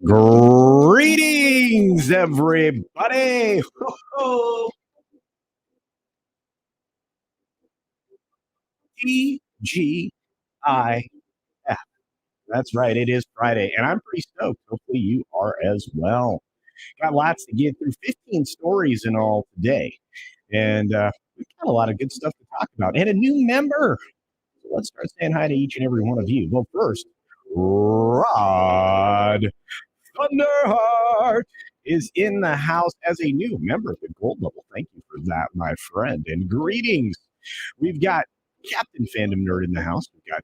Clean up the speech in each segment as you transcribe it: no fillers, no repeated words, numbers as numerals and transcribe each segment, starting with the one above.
Greetings, everybody. TGIF. That's right. It is Friday, and I'm pretty stoked. Hopefully, you are as well. Got lots to get through, 15 stories in all today. And we've got a lot of good stuff to talk about and a new member. So let's start saying hi to each and every one of you. Well, first, Rod Thunderheart is in the house as a new member of the gold level. Thank you for that, my friend. And greetings. We've got Captain Fandom Nerd in the house. We've got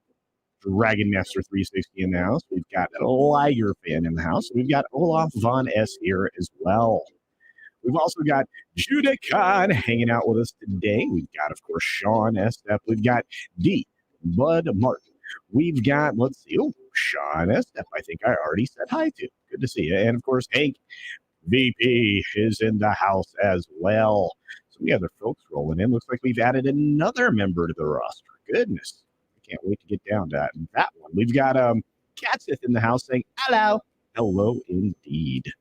Dragon Master 360 in the house. We've got a Liger fan in the house. We've got Olaf Von S here as well. We've also got Judah Khan hanging out with us today. We've got, of course, Sean Estep. We've got D. Bud Martin. We've got, let's see, Sean Estep, I think I already said hi to. Good to see you. And, of course, Hank VP is in the house as well. So we have the folks rolling in. Looks like we've added another member to the roster. Goodness. I can't wait to get down to that one. We've got Catsith in the house saying, hello. Hello, indeed.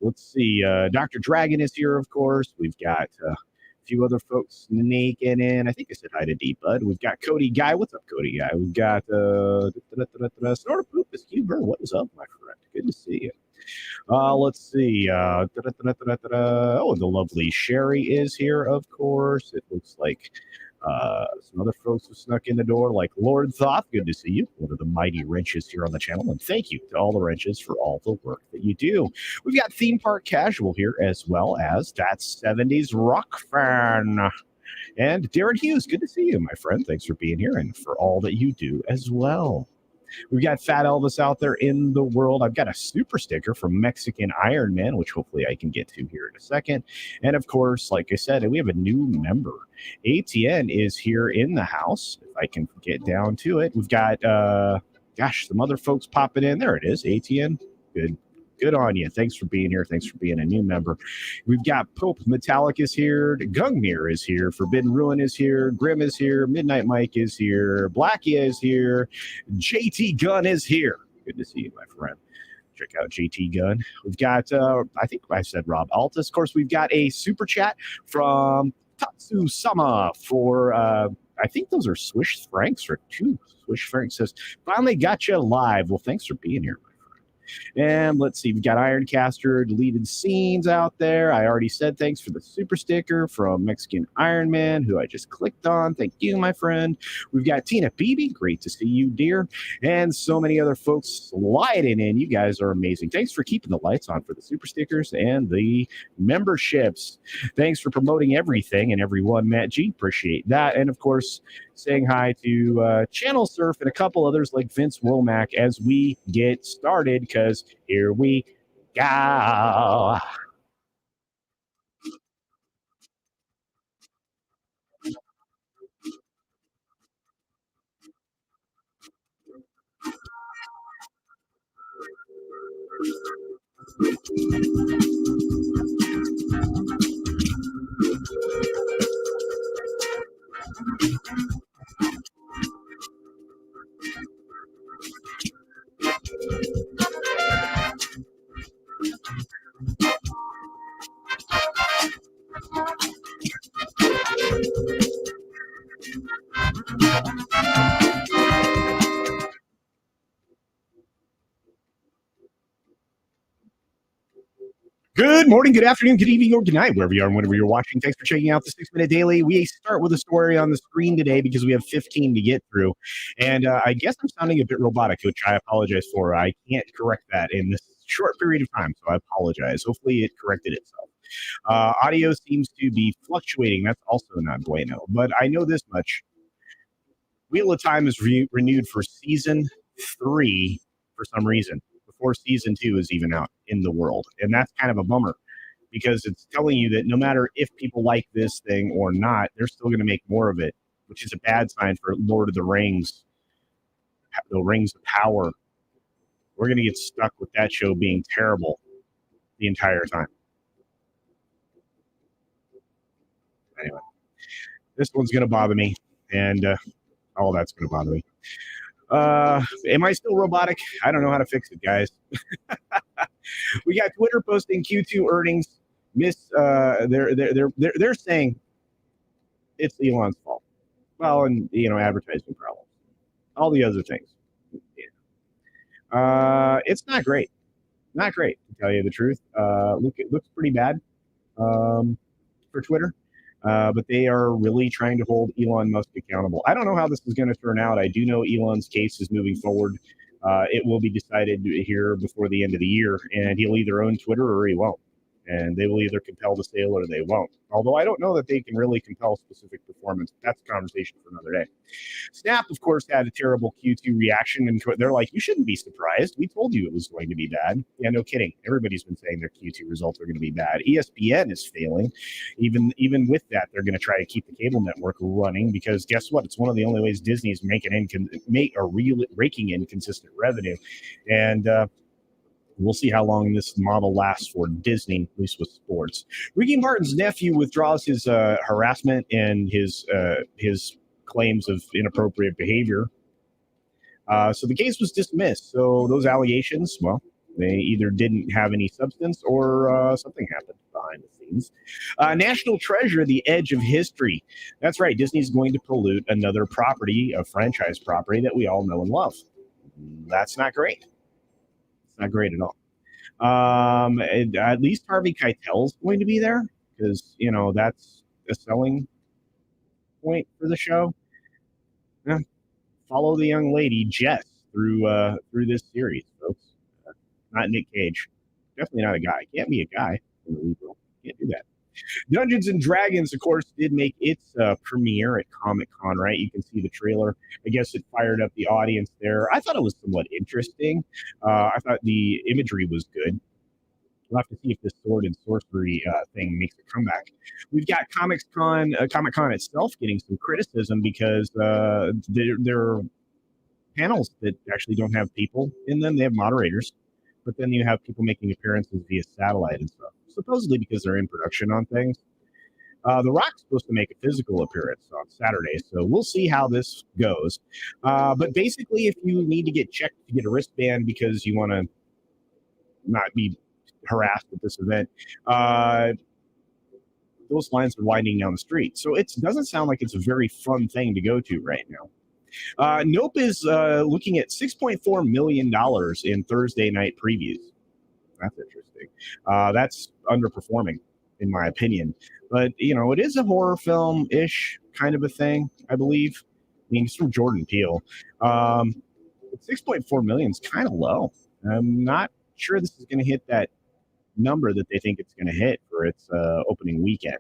Let's see. Dr. Dragon is here, of course. We've got a few other folks sneaking in. I think I said hi to D-Bud. We've got Cody Guy. What's up, Cody Guy? We've got Snort of Poop is Huber. What is up, my friend? Good to see you. Let's see. Oh, the lovely Sherry is here, of course. It looks like some other folks who snuck in the door, like Lord Thoth. Good to see you. One of the mighty wrenches here on the channel. And thank you to all the wrenches for all the work that you do. We've got Theme Park Casual here, as well as that 70s rock fan. And Darren Hughes, good to see you, my friend. Thanks for being here and for all that you do as well. We've got Fat Elvis out there in the world. I've got a super sticker from Mexican Iron Man, which hopefully I can get to here in a second. And of course, like I said, we have a new member. ATN is here in the house. If I can get down to it, we've got, some other folks popping in. There it is, ATN. Good on you. Thanks for being here. Thanks for being a new member. We've got Pope Metallic is here. Gungnir is here. Forbidden Ruin is here. Grim is here. Midnight Mike is here. Blackie is here. JT Gunn is here. Good to see you, my friend. Check out JT Gunn. We've got, I think I said Rob Altus. Of course, we've got a super chat from Tatsu-sama for, I think those are Swish Francs or 2 Swish Francs. Says, finally got you live. Well, thanks for being here. And let's see, we've got Ironcaster deleted scenes out there. I already said thanks for the super sticker from Mexican Iron Man, who I just clicked on. Thank you, my friend. We've got Tina Beebe. Great to see you, dear. And so many other folks sliding in. You guys are amazing. Thanks for keeping the lights on for the super stickers and the memberships. Thanks for promoting everything and everyone, Matt G. Appreciate that. And of course, saying hi to Channel Surf and a couple others like Vince Womack as we get started, because here we go. Good morning, good afternoon, good evening, or good night, wherever you are and whenever you're watching. Thanks for checking out the 6 Minute Daily. We start with a story on the screen today because we have 15 to get through. And I guess I'm sounding a bit robotic, which I apologize for. I can't correct that in this short period of time, so I apologize. Hopefully it corrected itself. Audio seems to be fluctuating. That's also not bueno. But I know this much. Wheel of Time is renewed for season 3 for some reason, before season 2 is even out in the world. And that's kind of a bummer because it's telling you that no matter if people like this thing or not, they're still going to make more of it, which is a bad sign for Lord of the Rings, the Rings of Power. We're going to get stuck with that show being terrible the entire time. Anyway, this one's going to bother me, and all that's going to bother me. Am I still robotic? I don't know how to fix it, guys. We got Twitter posting Q2 earnings. They're saying it's Elon's fault. Well, and advertising problems, all the other things. It's not great. Not great, to tell you the truth. It looks pretty bad for Twitter. But they are really trying to hold Elon Musk accountable. I don't know how this is going to turn out. I do know Elon's case is moving forward. It will be decided here before the end of the year, and he'll either own Twitter or he won't. And they will either compel the sale or they won't. Although I don't know that they can really compel specific performance. That's a conversation for another day. Snap, of course, had a terrible Q2 reaction, and they're like, you shouldn't be surprised. We told you it was going to be bad. Yeah, no kidding. Everybody's been saying their Q2 results are going to be bad. ESPN is failing. Even with that, they're going to try to keep the cable network running because guess what? It's one of the only ways Disney's raking in consistent revenue. And we'll see how long this model lasts for Disney, at least with sports. Ricky Martin's nephew withdraws his harassment and his claims of inappropriate behavior. So the case was dismissed. So those allegations, well, they either didn't have any substance or something happened behind the scenes. National Treasure, the edge of history. That's right. Disney's going to pollute another property, a franchise property that we all know and love. That's not great. Not great at all. At least Harvey Keitel's going to be there because that's a selling point for the show. Yeah. Follow the young lady Jess through this series, folks. Not Nick Cage. Definitely not a guy. Can't be a guy in the lead role. Can't do that. Dungeons and Dragons, of course, did make its premiere at Comic-Con, right? You can see the trailer. I guess it fired up the audience there. I thought it was somewhat interesting. I thought the imagery was good. We'll have to see if this sword and sorcery thing makes a comeback. We've got Comic-Con itself getting some criticism because there are panels that actually don't have people in them. They have moderators, but then you have people making appearances via satellite and stuff. Supposedly because they're in production on things. The Rock's supposed to make a physical appearance on Saturday, so we'll see how this goes. But basically, if you need to get checked to get a wristband because you want to not be harassed at this event, those lines are winding down the street. So it doesn't sound like it's a very fun thing to go to right now. Nope is looking at $6.4 million in Thursday night previews. That's interesting. That's underperforming, in my opinion. But, it is a horror film-ish kind of a thing, I believe. I mean, it's from Jordan Peele. 6.4 million is kind of low. I'm not sure this is going to hit that number that they think it's going to hit for its opening weekend.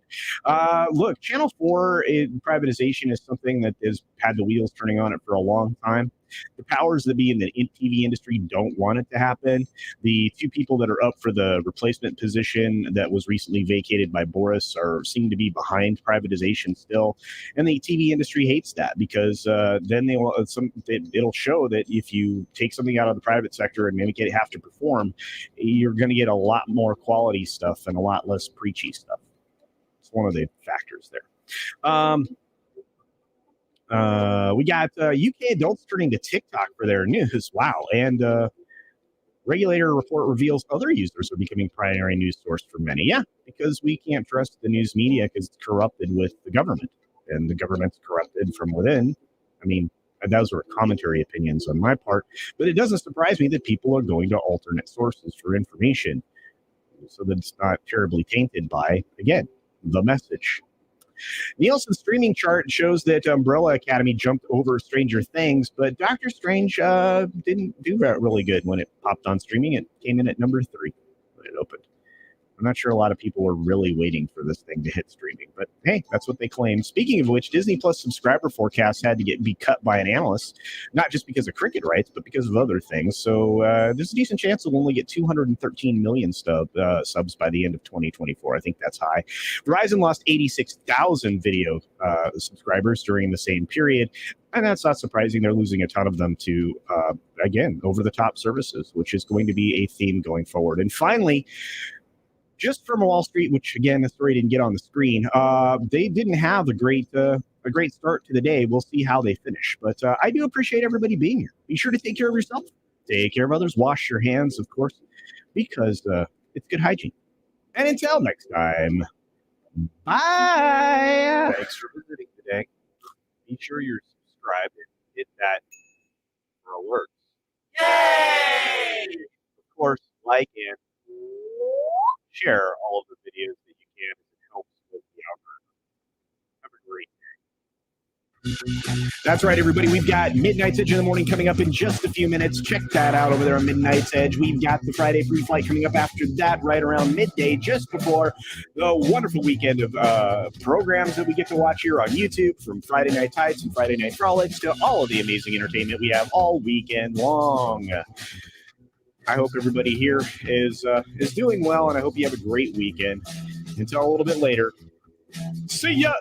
Look, Channel 4 privatization is something that has had the wheels turning on it for a long time. The powers that be in the TV industry don't want it to happen. The two people that are up for the replacement position that was recently vacated by Boris seem to be behind privatization still. And the TV industry hates that because then it'll show that if you take something out of the private sector and make it have to perform, you're going to get a lot more quality stuff and a lot less preachy stuff. It's one of the factors there. We got UK adults turning to TikTok for their news. Wow. And regulator report reveals other users are becoming primary news source for many. Yeah, because we can't trust the news media because it's corrupted with the government. And the government's corrupted from within. I mean, those are commentary opinions on my part. But it doesn't surprise me that people are going to alternate sources for information so that it's not terribly tainted by, again, the message. Nielsen streaming chart shows that Umbrella Academy jumped over Stranger Things, but Doctor Strange didn't do that really good when it popped on streaming. It came in at number 3 when it opened. I'm not sure a lot of people were really waiting for this thing to hit streaming, but hey, that's what they claim. Speaking of which, Disney Plus subscriber forecasts had to be cut by an analyst, not just because of cricket rights, but because of other things. So there's a decent chance we'll only get 213 million subs by the end of 2024. I think that's high. Verizon lost 86,000 video subscribers during the same period. And that's not surprising. They're losing a ton of them to, again, over-the-top services, which is going to be a theme going forward. And finally, just from Wall Street, which again, the story didn't get on the screen, they didn't have a great start to the day. We'll see how they finish. But I do appreciate everybody being here. Be sure to take care of yourself, take care of others, wash your hands, of course. because it's good hygiene. And until next time, bye. Thanks for visiting today. Be sure you're subscribed and hit that for alerts. Yay! Of course, like and share all of the videos that you can. It helps with the algorithm. Have a great day. That's right, everybody. We've got Midnight's Edge in the morning coming up in just a few minutes. Check that out over there on Midnight's Edge. We've got the Friday Free Flight coming up after that, right around midday, just before the wonderful weekend of programs that we get to watch here on YouTube, from Friday Night Tights and Friday Night Frolics to all of the amazing entertainment we have all weekend long. I hope everybody here is doing well, and I hope you have a great weekend. Until a little bit later, see ya!